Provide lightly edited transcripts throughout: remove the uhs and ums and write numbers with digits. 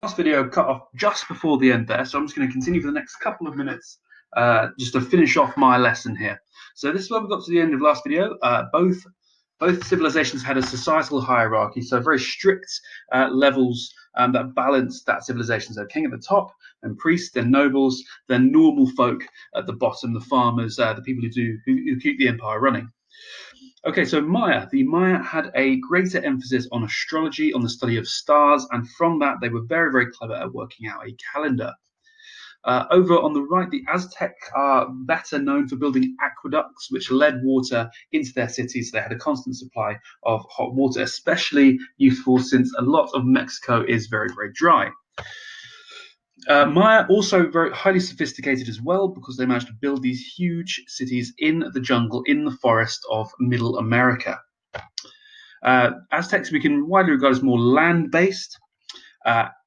Last video cut off just before the end there, so I'm just going to continue for the next couple of minutes just to finish off my lesson here. So this is where we got to the end of last video. Both civilizations had a societal hierarchy, so very strict levels that balanced that civilization. So king at the top, then priests, then nobles, then normal folk at the bottom, the farmers, the people who keep the empire running. Okay, so the Maya had a greater emphasis on astrology, on the study of stars, and from that they were very, very clever at working out a calendar. Over on the right, the Aztec are better known for building aqueducts, which led water into their cities. They had a constant supply of hot water, especially useful since a lot of Mexico is very, very dry. Maya also very highly sophisticated as well because they managed to build these huge cities in the jungle, in the forest of Middle America. Aztecs we can widely regard as more land-based,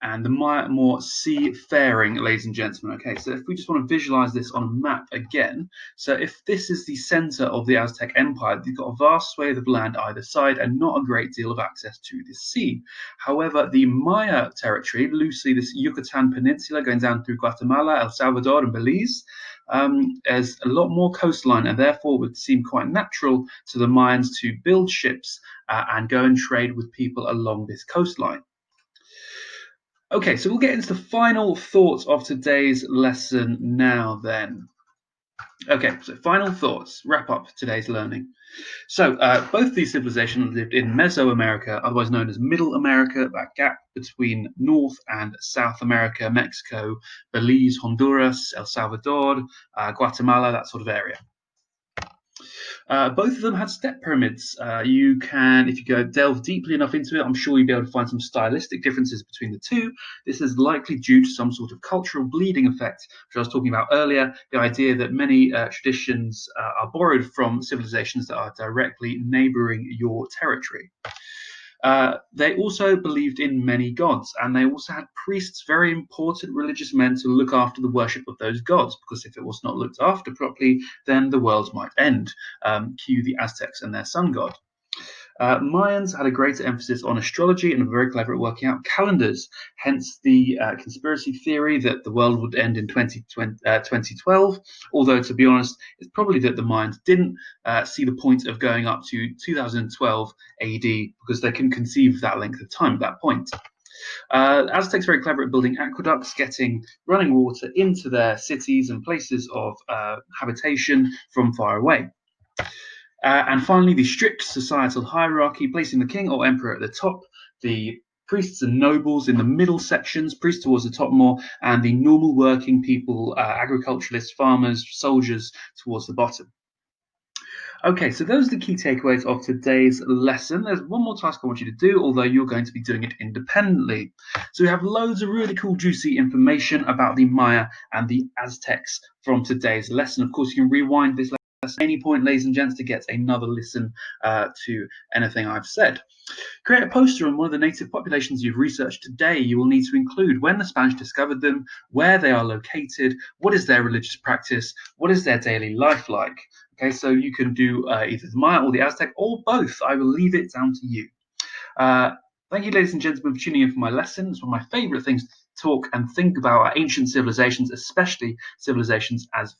and the Maya more seafaring, ladies and gentlemen. Okay, so if we just want to visualize this on a map again, so if this is the center of the Aztec Empire, you've got a vast swathe of land either side and not a great deal of access to the sea. However, the Maya territory, loosely this Yucatan Peninsula going down through Guatemala, El Salvador, and Belize, has a lot more coastline and therefore would seem quite natural to the Mayans to build ships and go and trade with people along this coastline. Okay, so we'll get into the final thoughts of today's lesson now then. Okay, so final thoughts, wrap up today's learning. So both these civilizations lived in Mesoamerica, otherwise known as Middle America, that gap between North and South America, Mexico, Belize, Honduras, El Salvador, Guatemala, that sort of area. Both of them had step pyramids. You can, if you go delve deeply enough into it, I'm sure you'll be able to find some stylistic differences between the two. This is likely due to some sort of cultural bleeding effect, which I was talking about earlier, the idea that many traditions are borrowed from civilizations that are directly neighboring your territory. They also believed in many gods, and they also had priests, very important religious men, to look after the worship of those gods, because if it was not looked after properly, then the world might end. Cue the Aztecs and their sun god. Mayans had a greater emphasis on astrology and were very clever at working out calendars, hence the conspiracy theory that the world would end in 2012, although to be honest, it's probably that the Mayans didn't see the point of going up to 2012 AD because they couldn't conceive that length of time at that point. Aztecs were very clever at building aqueducts, getting running water into their cities and places of habitation from far away. And finally, the strict societal hierarchy, placing the king or emperor at the top, the priests and nobles in the middle sections, priests towards the top more, and the normal working people, agriculturalists, farmers, soldiers towards the bottom. Okay, so those are the key takeaways of today's lesson. There's one more task I want you to do, although you're going to be doing it independently. So we have loads of really cool, juicy information about the Maya and the Aztecs from today's lesson. Of course, you can rewind this lesson at any point, ladies and gents, to get another listen to anything I've said. Create a poster on one of the native populations you've researched today. You will need to include when the Spanish discovered them, where they are located, what is their religious practice, what is their daily life like. Okay, so you can do either the Maya or the Aztec or both. I will leave it down to you. Thank you, ladies and gentlemen, for tuning in for my lesson. It's one of my favorite things to talk and think about are ancient civilizations, especially civilizations as